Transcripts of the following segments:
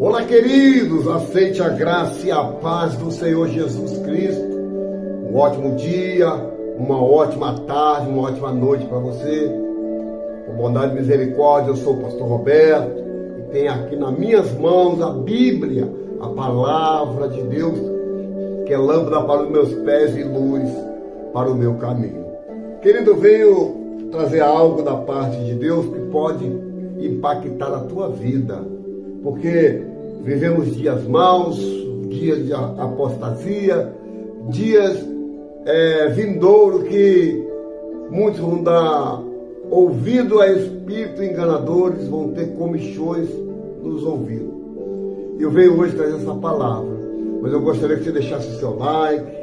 Olá, queridos, aceite a graça e a paz do Senhor Jesus Cristo. Um ótimo dia, uma ótima tarde, uma ótima noite para você. Com bondade e misericórdia, eu sou o pastor Roberto e tenho aqui nas minhas mãos a Bíblia, a palavra de Deus, que é lâmpada para os meus pés e luz para o meu caminho. Querido, eu venho trazer algo da parte de Deus que pode impactar a tua vida, porque vivemos dias maus, dias de apostasia, dias vindouros que muitos vão dar ouvido a espíritos enganadores, vão ter comichões nos ouvidos. Eu venho hoje trazer essa palavra, mas eu gostaria que você deixasse o seu like,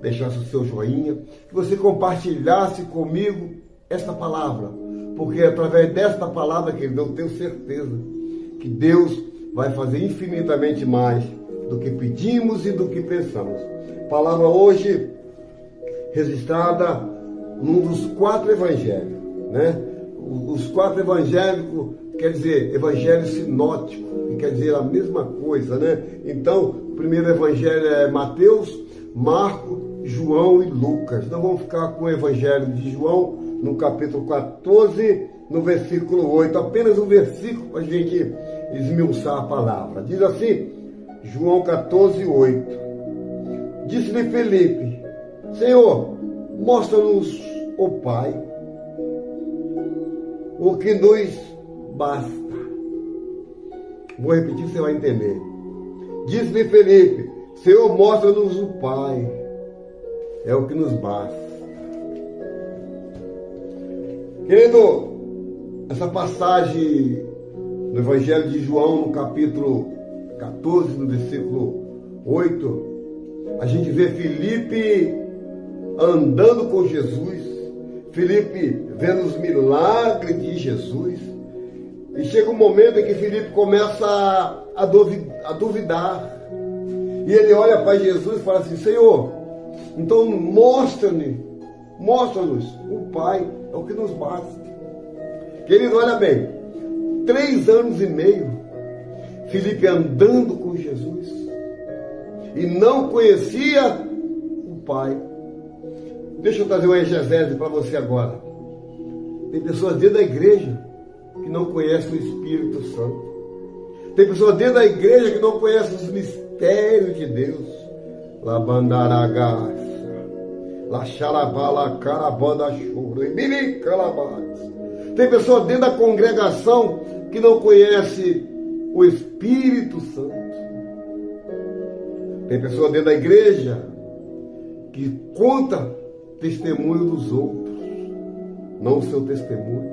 deixasse o seu joinha, que você compartilhasse comigo esta palavra, porque através desta palavra, querido, eu tenho certeza que Deus vai fazer infinitamente mais do que pedimos e do que pensamos. Palavra hoje registrada num dos 4 evangelhos, né? Os 4 evangélicos, quer dizer, evangelho sinótico, que quer dizer a mesma coisa, né? Então, o primeiro evangelho é Mateus, Marcos, João e Lucas. Então vamos ficar com o evangelho de João, no capítulo 14, no versículo 8. Apenas um versículo para a gente esmiuçar a palavra. Diz assim, João 14, 8. Disse-lhe Felipe: Senhor, mostra-nos o Pai, o que nos basta. Vou repetir, você vai entender. Disse-lhe Felipe: Senhor, mostra-nos o Pai, é o que nos basta. Querido, essa passagem no Evangelho de João, no capítulo 14, no versículo 8, a gente vê Felipe andando com Jesus, Felipe vendo os milagres de Jesus, e chega um momento em que Felipe começa a duvidar, e ele olha para Jesus e fala assim: Senhor, então mostra-nos o Pai, é o que nos basta. Querido, olha bem, 3 anos e meio, Felipe andando com Jesus, e não conhecia o Pai. Deixa eu trazer uma exegese para você agora. Tem pessoas dentro da igreja que não conhecem o Espírito Santo. Tem pessoas dentro da igreja que não conhecem os mistérios de Deus. Labandaragaça, Laxarabala, Carabanda, Choro, e Calabás. Tem pessoas dentro da congregação que não conhece o Espírito Santo. Tem pessoas dentro da igreja que conta testemunho dos outros, não o seu testemunho.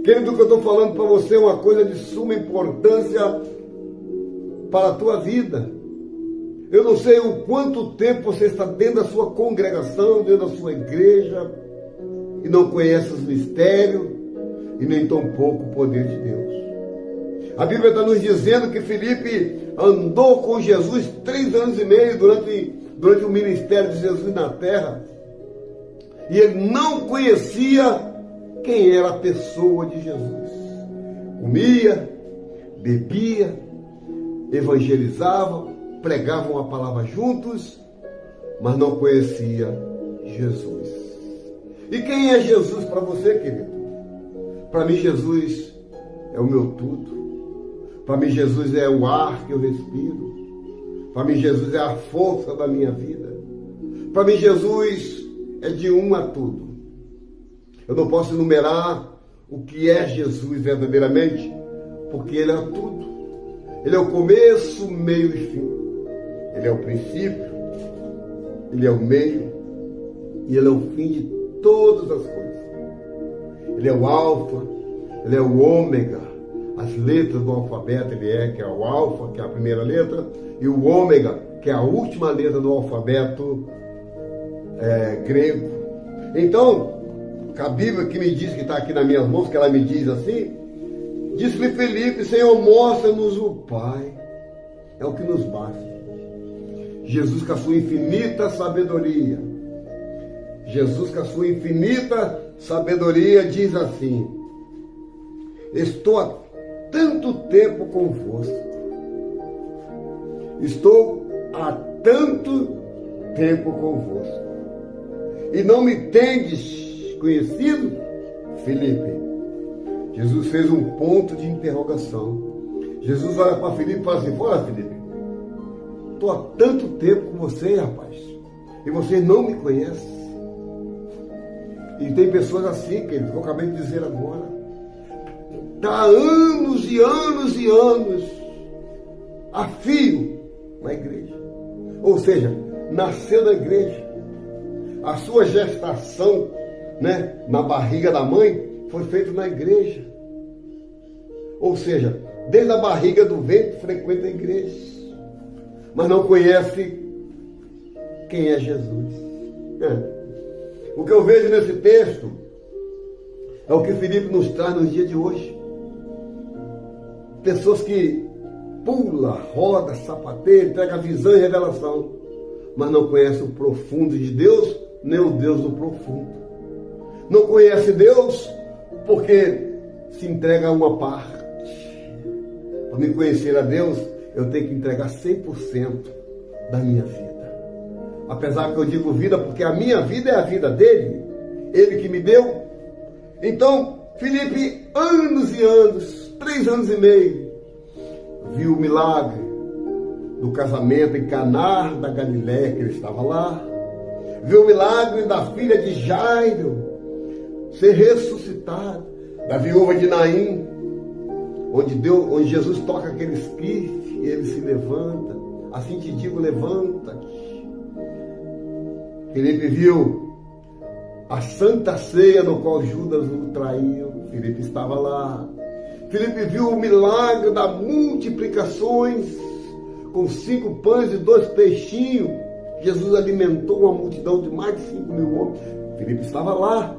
Querido, o que eu estou falando para você é uma coisa de suma importância para a tua vida. Eu não sei o quanto tempo você está dentro da sua congregação, dentro da sua igreja, e não conhece os mistérios, e nem tampouco o poder de Deus. A Bíblia está nos dizendo que Felipe andou com Jesus 3 anos e meio durante o ministério de Jesus na terra, e ele não conhecia quem era a pessoa de Jesus. Comia, bebia, evangelizava, pregavam a palavra juntos, mas não conhecia Jesus. E quem é Jesus para você, querido? Para mim, Jesus é o meu tudo. Para mim, Jesus é o ar que eu respiro. Para mim, Jesus é a força da minha vida. Para mim, Jesus é de um a tudo. Eu não posso enumerar o que é Jesus verdadeiramente, porque Ele é tudo. Ele é o começo, meio e fim. Ele é o princípio, Ele é o meio, e Ele é o fim de todas as coisas. Ele é o alfa, Ele é o ômega. As letras do alfabeto Ele que é o alfa, que é a primeira letra, e o ômega, que é a última letra do alfabeto grego. Então, a Bíblia que me diz, que está aqui nas minhas mãos, que ela me diz assim: disse-lhe Felipe: Senhor, mostra-nos o Pai, é o que nos basta. Jesus, com a sua infinita sabedoria, diz assim: estou tanto tempo convosco. Estou há tanto tempo convosco. E não me tendes conhecido, Filipe? Jesus fez um ponto de interrogação. Jesus olha para Filipe e fala assim: olha, Filipe, estou há tanto tempo com você, rapaz, e você não me conhece. E tem pessoas assim, que eu acabei de dizer agora. Está há anos e anos e anos a fio na igreja. Ou seja, nasceu na igreja. A sua gestação, né, na barriga da mãe foi feita na igreja. Ou seja, desde a barriga do ventre frequenta a igreja, mas não conhece quem é Jesus. O que eu vejo nesse texto é o que Filipe nos traz no dia de hoje. Pessoas que pula, roda, sapateia, entrega visão e revelação, mas não conhece o profundo de Deus, nem o Deus do profundo. Não conhece Deus porque se entrega a uma parte. Para me conhecer a Deus, eu tenho que entregar 100% da minha vida. Apesar que eu digo vida, porque a minha vida é a vida dele, ele que me deu. Então, Filipe, anos e anos, 3 anos e meio, viu o milagre do casamento em Caná da Galiléia, que ele estava lá. Viu o milagre da filha de Jairo ser ressuscitada, da viúva de Naim, onde Jesus toca aquele esquife e ele se levanta. Assim te digo, levanta-te. Filipe viu a santa ceia no qual Judas o traiu. Filipe estava lá. Filipe viu o milagre das multiplicações com 5 pães e 2 peixinhos. Jesus alimentou uma multidão de mais de 5.000 homens. Filipe estava lá.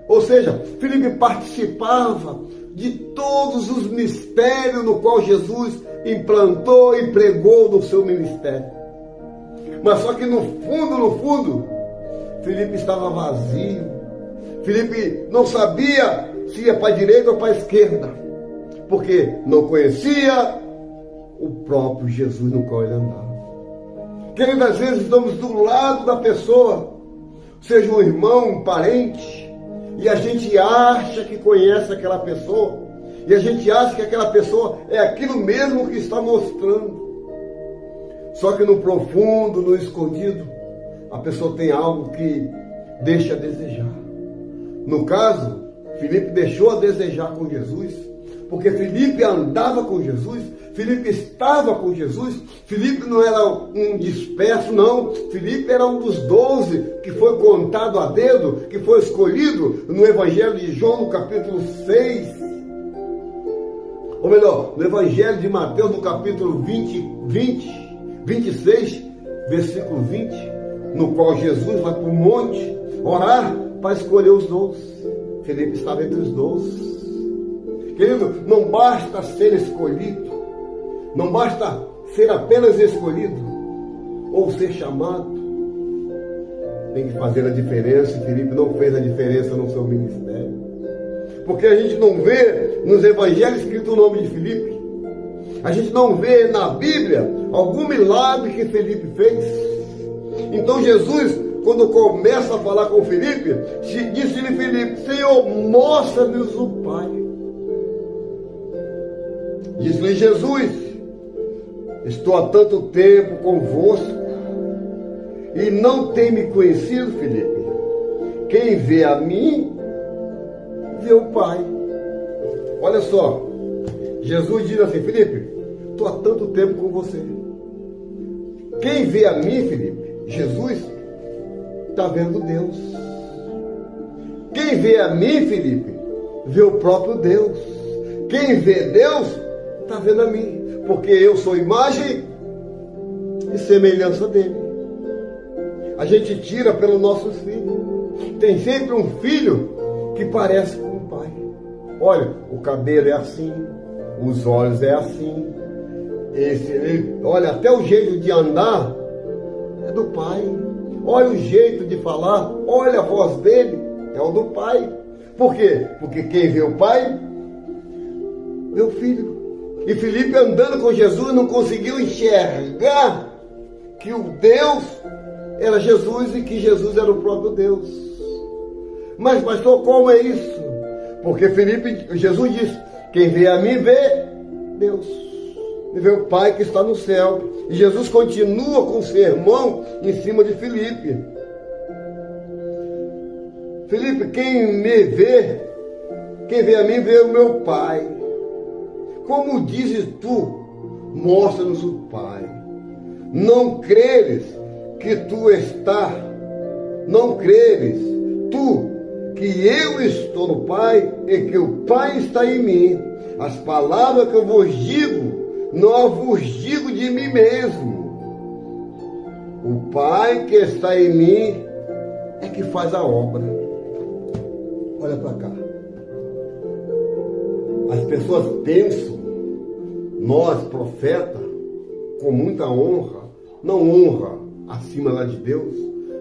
Ou seja, Filipe participava de todos os mistérios no qual Jesus implantou e pregou no seu ministério. Mas só que no fundo, Filipe estava vazio. Filipe não sabia se ia para a direita ou para a esquerda, porque não conhecia o próprio Jesus no qual ele andava. Querido, às vezes estamos do lado da pessoa, seja um irmão, um parente, e a gente acha que conhece aquela pessoa, e a gente acha que aquela pessoa é aquilo mesmo que está mostrando. Só que no profundo, no escondido, a pessoa tem algo que deixa a desejar. No caso, Filipe deixou a desejar com Jesus, porque Filipe andava com Jesus, Filipe estava com Jesus. Filipe não era um disperso, não. Filipe era um dos 12 que foi contado a dedo, que foi escolhido no Evangelho de João, no capítulo 6. Ou melhor, no Evangelho de Mateus, no capítulo 26, versículo 20, no qual Jesus vai para o monte orar para escolher os 12. Filipe estava entre os 12. Querido, não basta ser escolhido, não basta ser apenas escolhido ou ser chamado. Tem que fazer a diferença. Filipe não fez a diferença no seu ministério, porque a gente não vê nos evangelhos escrito o nome de Filipe. A gente não vê na Bíblia algum milagre que Filipe fez. Então Jesus, quando começa a falar com Filipe, disse-lhe Filipe: Senhor, mostra-nos o Pai. Disse-lhe Jesus: estou há tanto tempo convosco e não tem me conhecido, Filipe. Quem vê a mim, vê o Pai. Olha só, Jesus diz assim: Filipe, estou há tanto tempo com você. Quem vê a mim, Filipe, Jesus, está vendo Deus. Quem vê a mim, Filipe, vê o próprio Deus. Quem vê Deus, está vendo a mim, porque eu sou imagem e semelhança dele. A gente tira pelos nossos filhos. Tem sempre um filho que parece com o pai. Olha, o cabelo é assim, os olhos é assim, olha, até o jeito de andar é do pai. Olha o jeito de falar, olha a voz dele, é o do pai. Por quê? Porque quem vê o pai meu filho. E Filipe, andando com Jesus, não conseguiu enxergar que o Deus era Jesus e que Jesus era o próprio Deus. Mas pastor, como é isso? Porque Jesus disse, quem vê a mim vê Deus, e vê o Pai que está no céu. E Jesus continua com o sermão em cima de Filipe. Filipe, quem vê a mim vê o meu Pai. Como dizes tu, mostra-nos o Pai. Não creres que tu estás, não creres tu que eu estou no Pai e que o Pai está em mim. As palavras que eu vos digo, não vos digo de mim mesmo. O Pai que está em mim é que faz a obra. Olha para cá. As pessoas pensam, nós, profetas, com muita honra, não honra acima lá de Deus,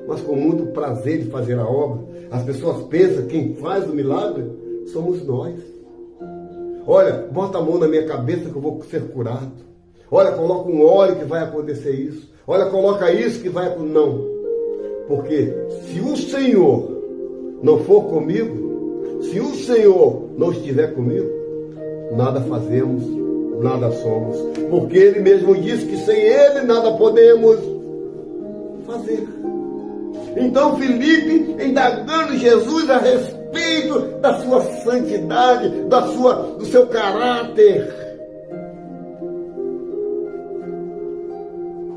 mas com muito prazer de fazer a obra. As pessoas pensam que quem faz o milagre somos nós. Olha, bota a mão na minha cabeça que eu vou ser curado. Olha, coloca um óleo que vai acontecer isso. Olha, coloca isso que vai acontecer. Não. Porque se o Senhor não for comigo, se o Senhor não estiver comigo, nada fazemos, nada somos. Porque Ele mesmo disse que sem Ele nada podemos fazer. Então Filipe, indagando Jesus a respeito da sua santidade, do seu caráter,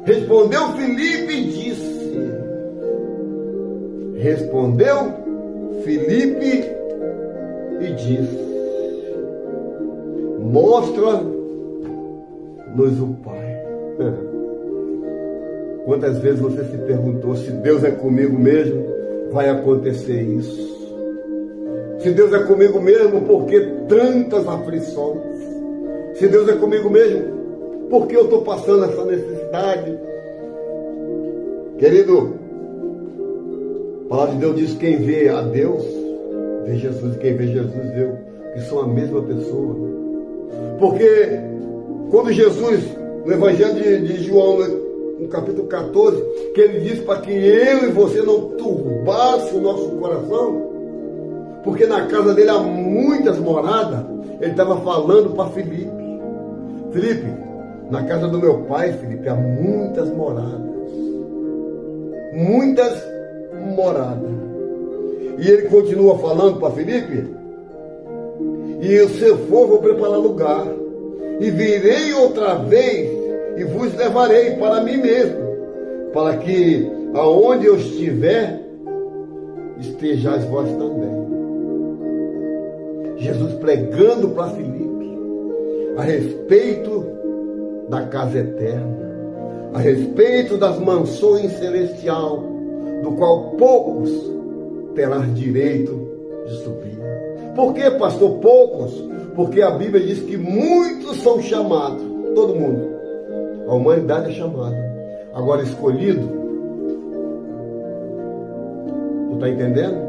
respondeu Filipe e disse, mostra-nos o Pai. Quantas vezes você se perguntou, se Deus é comigo mesmo, vai acontecer isso? Se Deus é comigo mesmo, por que tantas aflições? Se Deus é comigo mesmo, por que eu estou passando essa necessidade? Querido, a palavra de Deus diz que quem vê a Deus, vê Jesus, e quem vê Jesus vê que são a mesma pessoa. Porque quando Jesus, no Evangelho de João, no capítulo 14, que ele diz para que eu e você não turbasse o nosso coração, porque na casa dele há muitas moradas. Ele estava falando para Filipe, Filipe, na casa do meu pai, Filipe, há muitas moradas. Muitas moradas. E ele continua falando para Filipe, e se eu for, vou preparar lugar, e virei outra vez, e vos levarei para mim mesmo, para que aonde eu estiver, estejais vós também. Jesus pregando para Filipe a respeito da casa eterna, a respeito das mansões celestiais, do qual poucos terás direito de subir. Por que, pastor, poucos? Porque a Bíblia diz que muitos são chamados, todo mundo. A humanidade é chamada. Agora, escolhido, tu está entendendo?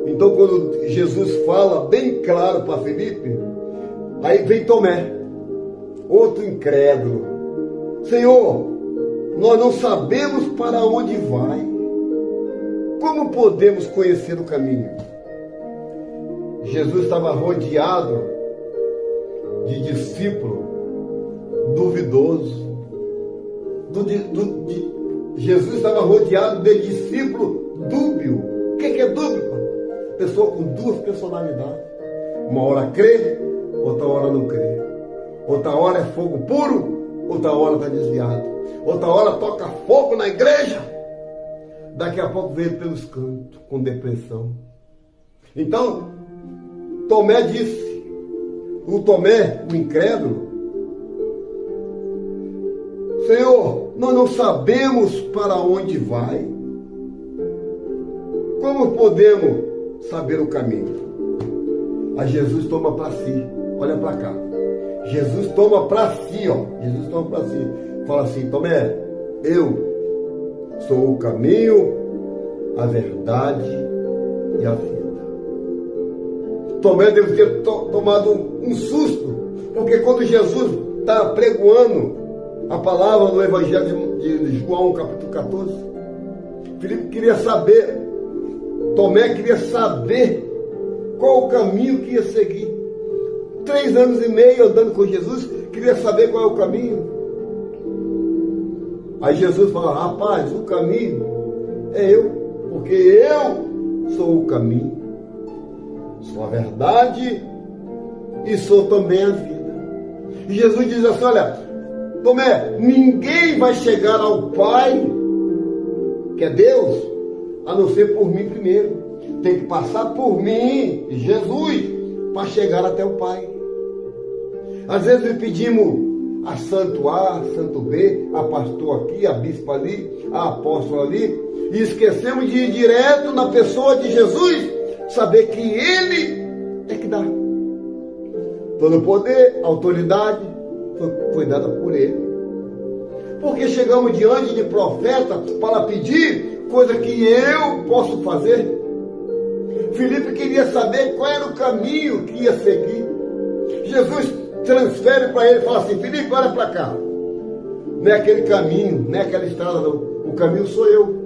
Então, quando Jesus fala bem claro para Filipe, aí vem Tomé, outro incrédulo. Senhor, nós não sabemos para onde vai. Como podemos conhecer o caminho? Jesus estava rodeado de discípulo duvidoso. Jesus estava rodeado de discípulo dúbio. O que é dúbio? Pessoa com duas personalidades. Uma hora crê, outra hora não crê. Outra hora é fogo puro, outra hora está desviado. Outra hora toca fogo na igreja, daqui a pouco veio pelos cantos, com depressão. Então, Tomé disse, o Tomé, o incrédulo, Senhor, nós não sabemos para onde vai. Como podemos saber o caminho? Aí Jesus toma para si, olha para cá. Jesus toma para si, ó. Jesus toma para si. Fala assim, Tomé, eu sou o caminho, a verdade e a vida. Tomé deve ter tomado um susto. Porque quando Jesus está pregoando a palavra no Evangelho de João, capítulo 14, Filipe queria saber, Tomé queria saber qual o caminho que ia seguir. 3 anos e meio andando com Jesus, queria saber qual é o caminho. Aí Jesus fala, rapaz, o caminho é eu, porque eu sou o caminho, sou a verdade e sou também a vida. E Jesus diz assim, olha, Tomé, ninguém vai chegar ao Pai, que é Deus, a não ser por mim primeiro. Tem que passar por mim, Jesus, para chegar até o Pai. Às vezes pedimos a santo A, santo B, a pastor aqui, a bispa ali, a apóstola ali, e esquecemos de ir direto na pessoa de Jesus, saber que Ele é que dá. Todo poder, autoridade foi dada por Ele. Porque chegamos diante de profeta para pedir coisa que eu posso fazer. Filipe queria saber qual era o caminho que ia seguir. Jesus transfere para ele e fala assim, Filipe, olha para cá. Não é aquele caminho, não é aquela estrada não. O caminho sou eu.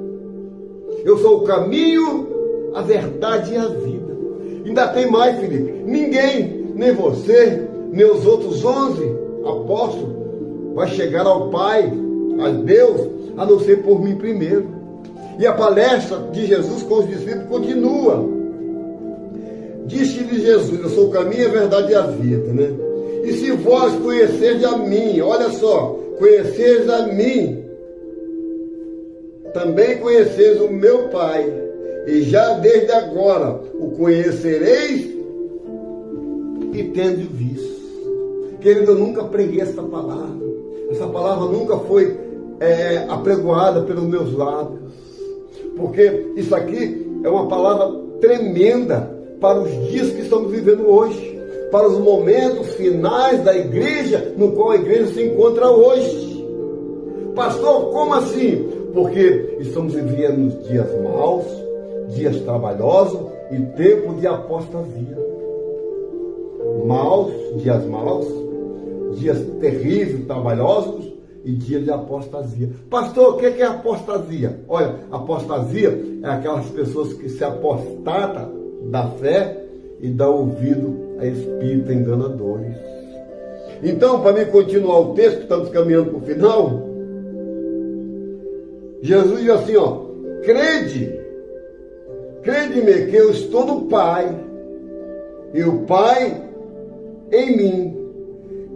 Eu sou o caminho, a verdade e a vida. Ainda tem mais, Filipe. Ninguém, nem você, nem os outros 11 apóstolos, vai chegar ao Pai, a Deus, a não ser por mim primeiro. E a palestra de Jesus com os discípulos continua. Disse-lhe Jesus, eu sou o caminho, a verdade e a vida, né? E se vós conhecerdes a mim, olha só, conhecerdes a mim, também conheceis o meu Pai, e já desde agora o conhecereis e tende visto. Querido, eu nunca preguei essa palavra nunca foi apregoada pelos meus lábios, porque isso aqui é uma palavra tremenda para os dias que estamos vivendo hoje, para os momentos finais da igreja, no qual a igreja se encontra hoje. Pastor, como assim? Porque estamos vivendo dias maus, dias trabalhosos e tempo de apostasia. Dias dias terríveis, trabalhosos e dias de apostasia. Pastor, o que é apostasia? Olha, apostasia é aquelas pessoas que se apostatam da fé e dá ouvido a espíritos enganadores. Então, para mim continuar o texto, estamos caminhando para o final. Jesus diz assim, ó, crede-me que eu estou no Pai e o Pai em mim.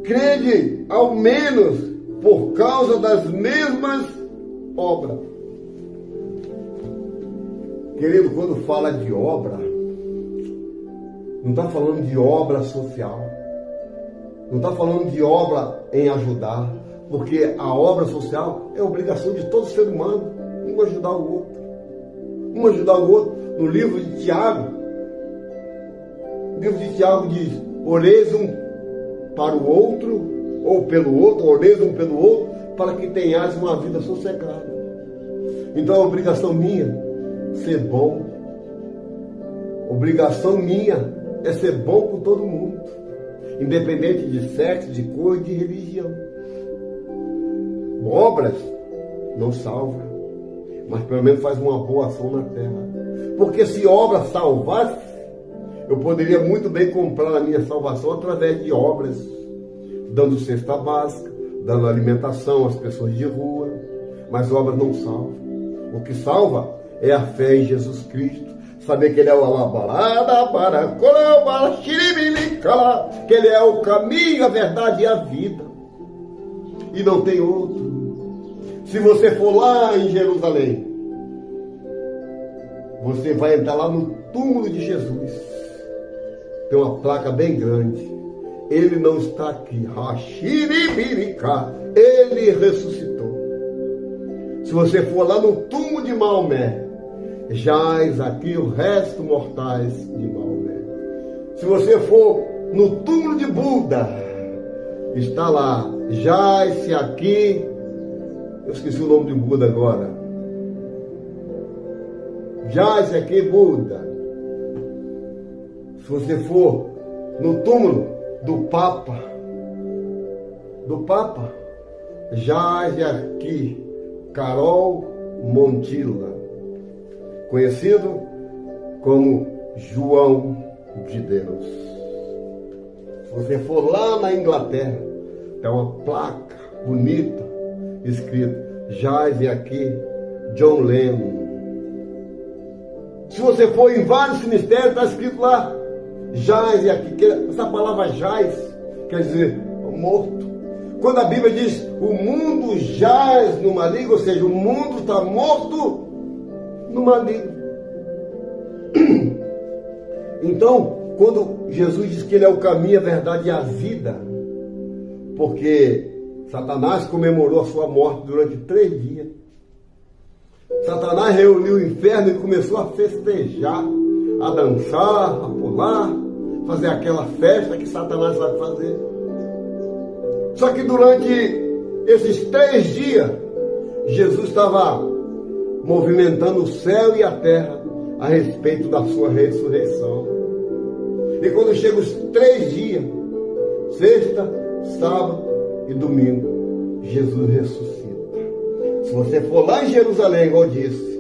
Crede ao menos por causa das mesmas obras. Querido, quando fala de obra, não está falando de obra social, não está falando de obra em ajudar, porque a obra social é obrigação de todo ser humano, um ajudar o outro. No livro de Tiago, diz, oreis um para o outro, ou pelo outro, oreis um pelo outro, para que tenhas uma vida sossegada. Então a obrigação minha ser bom, obrigação minha é ser bom com todo mundo, independente de sexo, de cor e de religião. Obras não salva, mas pelo menos faz uma boa ação na terra. Porque se obra salvasse, eu poderia muito bem comprar a minha salvação através de obras, dando cesta básica, dando alimentação às pessoas de rua, mas obras não salvam. O que salva é a fé em Jesus Cristo. Saber que Ele é o que Ele é o caminho, a verdade e a vida. E não tem outro. Se você for lá em Jerusalém, você vai entrar lá no túmulo de Jesus. Tem uma placa bem grande. Ele não está aqui. Ele ressuscitou. Se você for lá no túmulo de Maomé, jaz aqui o resto mortais de Maomé. Se você for no túmulo de Buda, está lá, jaz-se aqui, eu esqueci o nome de Buda agora, jaz-se aqui Buda. Se você for no túmulo do Papa, do Papa, jaz aqui Carol Montilla, conhecido como João de Deus. Se você for lá na Inglaterra, tem uma placa bonita escrita: jaz aqui John Lennon. Se você for em vários ministérios, está escrito lá jaz aqui. Essa palavra jaz quer dizer morto. Quando a Bíblia diz o mundo jaz no maligno, ou seja, o mundo está morto no maligno. Então, quando Jesus diz que Ele é o caminho, a verdade e a vida, porque Satanás comemorou a sua morte durante 3 dias. Satanás reuniu o inferno e começou a festejar, a dançar, a pular, fazer aquela festa que Satanás sabe fazer. Só que durante esses 3 dias, Jesus estava movimentando o céu e a terra a respeito da sua ressurreição. E quando chega os 3 dias, sexta, sábado e domingo, Jesus ressuscita. Se você for lá em Jerusalém, igual eu disse,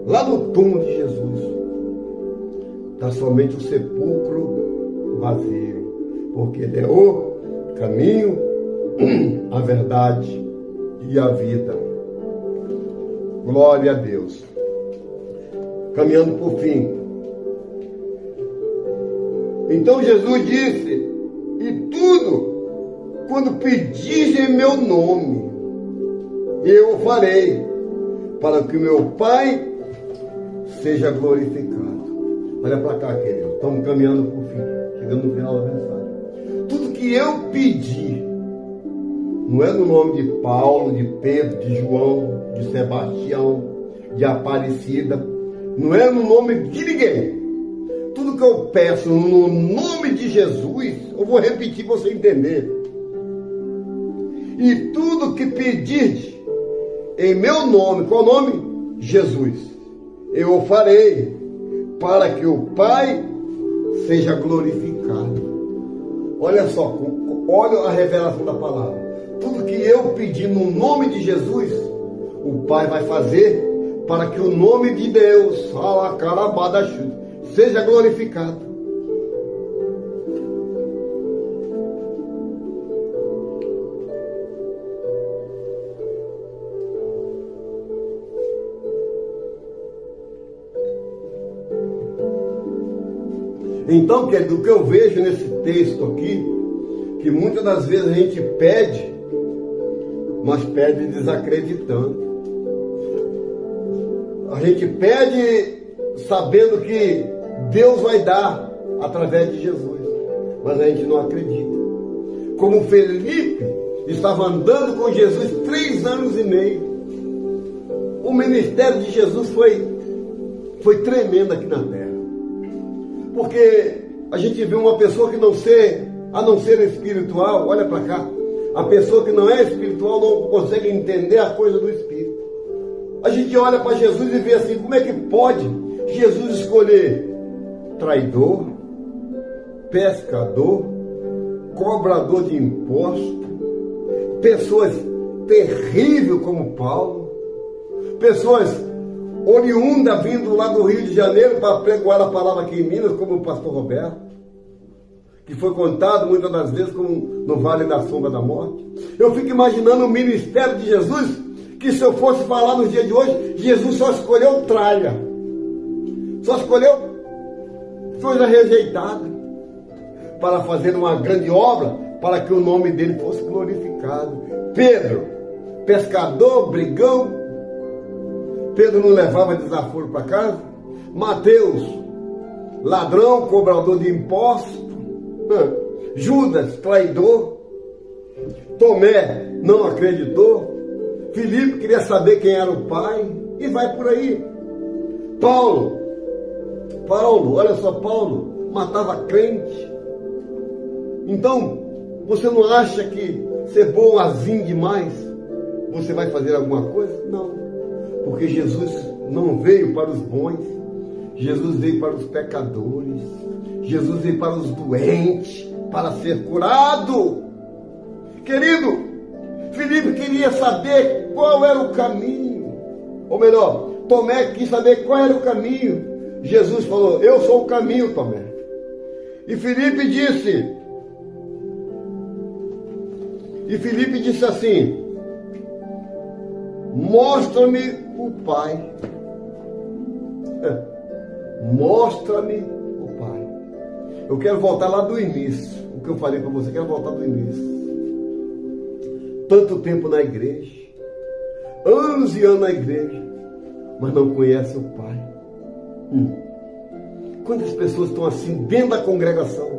lá no túmulo de Jesus, está somente o sepulcro vazio, porque Ele é o caminho, a verdade e a vida. Glória a Deus. Caminhando por fim. Então Jesus disse: e tudo quando pedis em meu nome, eu o farei, para que o meu Pai seja glorificado. Olha para cá, querido. Estamos caminhando por fim, chegando no final da mensagem. Tudo que eu pedi, não é no nome de Paulo, de Pedro, de João, de Sebastião, de Aparecida, não é no nome de ninguém. Tudo que eu peço no nome de Jesus, eu vou repetir para você entender. E tudo que pedir em meu nome, qual nome? Jesus, eu o farei, para que o Pai seja glorificado. Olha só, olha a revelação da palavra. Tudo que eu pedir no nome de Jesus, o Pai vai fazer para que o nome de Deus, seja glorificado. Então, querido, o que eu vejo nesse texto aqui, que muitas das vezes a gente pede, mas pede desacreditando. A gente pede sabendo que Deus vai dar através de Jesus, mas a gente não acredita. Como Felipe estava andando com Jesus 3 anos e meio, o ministério de Jesus foi tremendo aqui na terra. Porque a gente vê uma pessoa que a não ser espiritual, olha para cá, a pessoa que não é espiritual não consegue entender a coisa do Espírito. A gente olha para Jesus e vê assim, como é que pode Jesus escolher traidor, pescador, cobrador de impostos, pessoas terríveis como Paulo, pessoas oriundas vindo lá do Rio de Janeiro para pregoar a palavra aqui em Minas, como o pastor Roberto, que foi contado muitas das vezes como no Vale da Sombra da Morte. Eu fico imaginando o ministério de Jesus, que se eu fosse falar nos dias de hoje, Jesus só escolheu tralha, só escolheu coisa rejeitada, para fazer uma grande obra, para que o nome dele fosse glorificado. Pedro, pescador, brigão, Pedro não levava desaforo para casa. Mateus, ladrão, cobrador de impostos. Judas, traidor. Tomé não acreditou. Filipe queria saber quem era o Pai. E vai por aí. Paulo, olha só, Paulo matava crente. Então, você não acha que ser boazinho demais, você vai fazer alguma coisa? Não. Porque Jesus não veio para os bons, Jesus veio para os pecadores, Jesus veio para os doentes, para ser curado. Querido, Filipe queria saber qual era o caminho. Ou melhor, Tomé quis saber qual era o caminho. Jesus falou: eu sou o caminho, Tomé. E Filipe disse assim: mostra-me o Pai. Mostra-me o Pai. Eu quero voltar lá do início. O que eu falei para você, eu quero voltar do início. Tanto tempo na igreja, anos e anos na igreja, mas não conhece o Pai. Quantas pessoas estão assim dentro da congregação,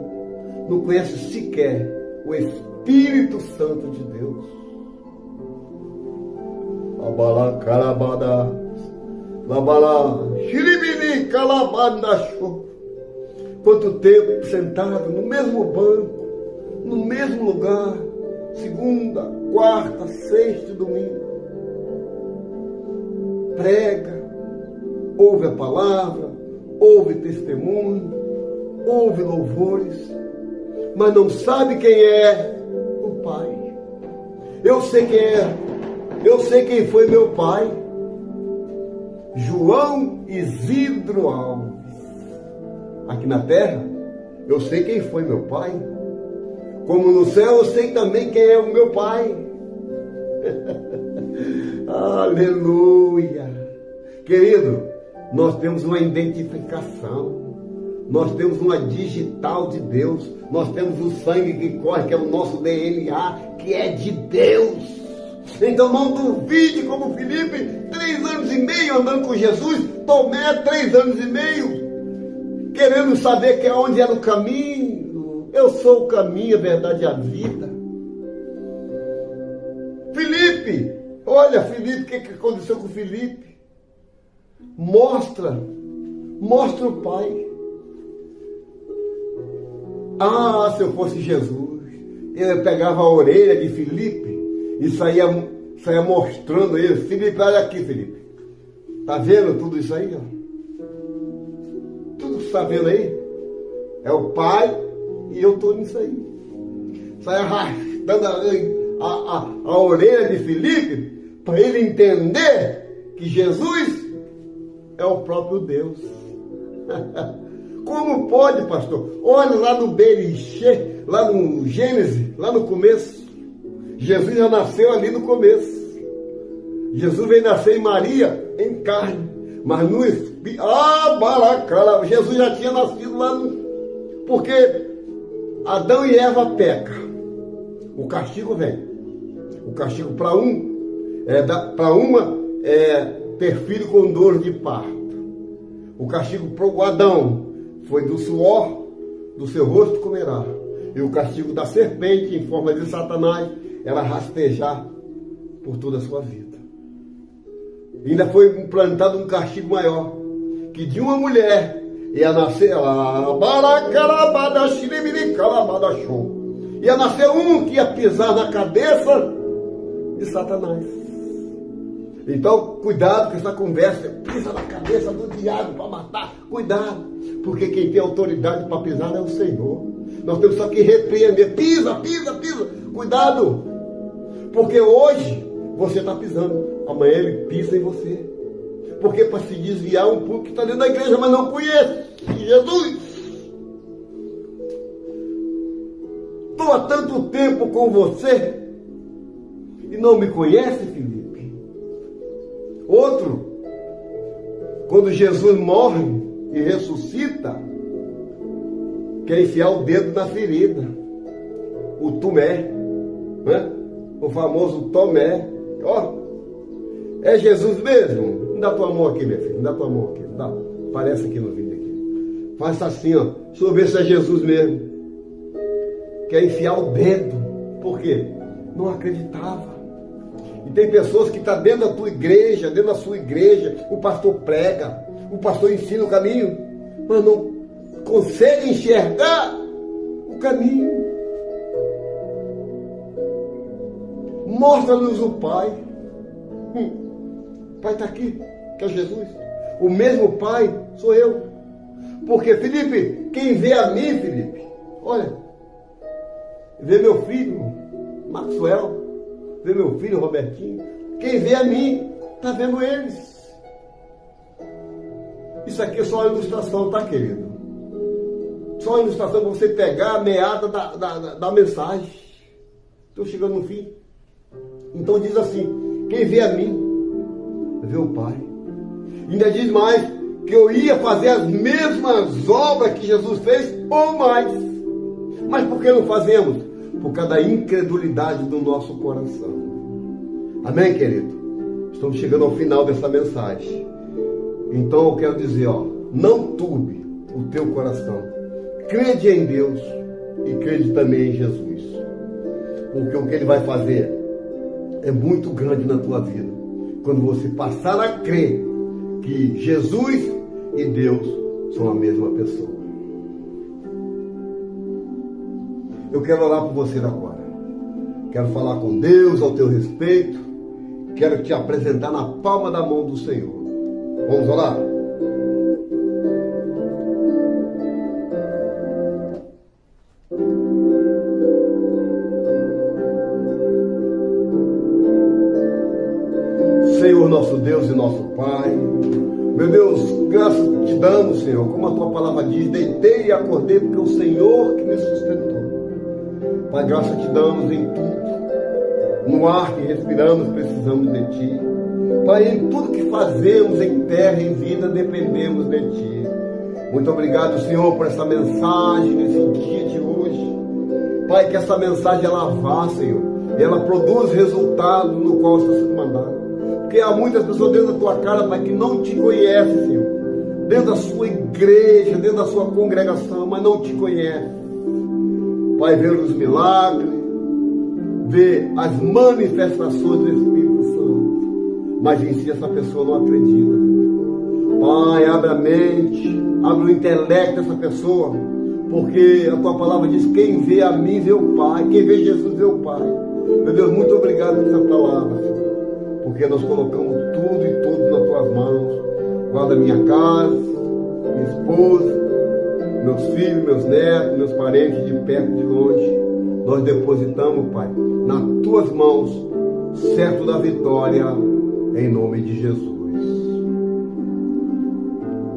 não conhecem sequer o Espírito Santo de Deus? Abalá, calabada, labalá, xiribini, calabada, show. Quanto tempo sentado no mesmo banco, no mesmo lugar, segunda, quarta, sexta e domingo. Prega, ouve a palavra, ouve testemunho, ouve louvores, mas não sabe quem é o Pai. Eu sei quem é, eu sei quem foi meu pai. João Isidro Alves. Aqui na terra, eu sei quem foi meu pai. Como no céu, eu sei também quem é o meu pai. Aleluia. Querido, nós temos uma identificação. Nós temos uma digital de Deus. Nós temos o sangue que corre, que é o nosso DNA, que é de Deus. Então não duvide como Filipe, 3 anos e meio andando com Jesus. Tomé, 3 anos e meio, querendo saber que onde era o caminho. Eu sou o caminho, a verdade e a vida. Filipe, olha Filipe, o que aconteceu com Filipe? Mostra o Pai. Ah, se eu fosse Jesus, eu pegava a orelha de Filipe e saía mostrando ele. Filipe, olha aqui, Filipe. Tá vendo tudo isso aí? Ó? Tudo que você está vendo aí é o Pai e eu estou nisso aí. Saia arrastando a orelha de Filipe para ele entender que Jesus é o próprio Deus. Como pode, pastor? Olha lá no Berixê, lá no Gênesis, lá no começo. Jesus já nasceu ali no começo. Jesus veio nascer em Maria, em carne. Mas no Espírito... baracala! Jesus já tinha nascido lá no... Porque Adão e Eva pecam. O castigo vem. O castigo para uma é ter filho com dor de parto. O castigo para o Adão foi do suor do seu rosto comerá. E o castigo da serpente, em forma de Satanás, era rastejar por toda a sua vida. E ainda foi implantado um castigo maior, que de uma mulher ia nascer, ia nascer um que ia pisar na cabeça de Satanás. Então, cuidado com essa conversa, pisa na cabeça do diabo para matar, cuidado, porque quem tem autoridade para pisar é o Senhor. Nós temos só que repreender, pisa, cuidado, porque hoje você está pisando, amanhã ele pisa em você. Porque para se desviar um pouco que está dentro da igreja, mas não conhece Jesus. Estou há tanto tempo com você e não me conhece, Filipe. Outro, quando Jesus morre e ressuscita, quer enfiar o dedo na ferida. O Tomé, né? O famoso Tomé. Ó, é Jesus mesmo? Me dá tua mão aqui, minha filha. Me dá tua mão aqui. Dá. Aparece aqui no vídeo aqui. Faça assim, ó. Deixa eu ver se é Jesus mesmo. Quer enfiar o dedo. Por quê? Não acreditava. E tem pessoas que estão dentro da tua igreja, dentro da sua igreja. O pastor prega, o pastor ensina o caminho, mas não consegue enxergar o caminho. Mostra-nos o Pai. O Pai está aqui, que é Jesus. O mesmo Pai sou eu. Porque, Filipe, quem vê a mim, Filipe, olha, vê meu filho, Maxwell, vê meu filho Robertinho. Quem vê a mim, está vendo eles. Isso aqui é só uma ilustração, tá, querido? Só uma ilustração para você pegar a meada da mensagem. Estou chegando no fim. Então diz assim: quem vê a mim, vê o Pai. Ainda diz mais, que eu ia fazer as mesmas obras que Jesus fez, ou mais. Mas por que não fazemos? Por causa da incredulidade do nosso coração. Amém, querido? Estamos chegando ao final dessa mensagem. Então eu quero dizer, não turbe o teu coração. Crede em Deus e crede também em Jesus. Porque o que Ele vai fazer é muito grande na tua vida. Quando você passar a crer que Jesus e Deus são a mesma pessoa. Eu quero orar por você agora. Quero falar com Deus ao teu respeito. Quero te apresentar na palma da mão do Senhor. Vamos orar? Senhor, nosso Deus e nosso Pai, meu Deus, graças te damos, Senhor, como a tua palavra diz, deitei e acordei porque é o Senhor que me sustentou. Pai, graças te damos em tudo, no ar que respiramos precisamos de ti. Pai, em tudo que fazemos em terra, em vida, dependemos de ti. Muito obrigado, Senhor, por essa mensagem nesse dia de hoje. Pai, que essa mensagem ela vá, Senhor, e ela produz resultado no qual está sendo mandado. Porque há muitas pessoas dentro da tua casa, Pai, que não te conhecem, Senhor. Dentro da sua igreja, dentro da sua congregação, mas não te conhecem. Pai, vê os milagres, vê as manifestações do Espírito Santo. Mas em si essa pessoa não acredita. Pai, abre a mente, abre o intelecto dessa pessoa. Porque a tua palavra diz, quem vê a mim vê o Pai. Quem vê Jesus vê o Pai. Meu Deus, muito obrigado por essa palavra, Senhor. Porque nós colocamos tudo e todos nas tuas mãos. Guarda minha casa, minha esposa, meus filhos, meus netos, meus parentes de perto e de longe. Nós depositamos, Pai, nas tuas mãos, certo da vitória, em nome de Jesus.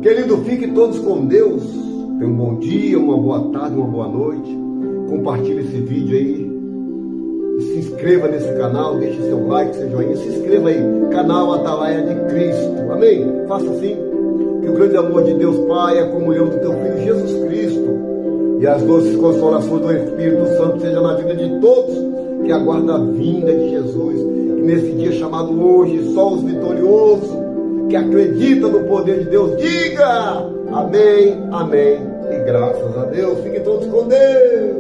Querido, fiquem todos com Deus. Tenham um bom dia, uma boa tarde, uma boa noite. Compartilhe esse vídeo aí. Se inscreva nesse canal, deixe seu like, seu joinha, se inscreva aí, canal Atalaia de Cristo, amém? Faça assim, que o grande amor de Deus Pai, a comunhão do teu Filho Jesus Cristo e as doces consolações do Espírito Santo seja na vida de todos que aguardam a vinda de Jesus, que nesse dia chamado hoje, só os vitoriosos que acreditam no poder de Deus, diga amém, amém e graças a Deus. Fiquem todos com Deus.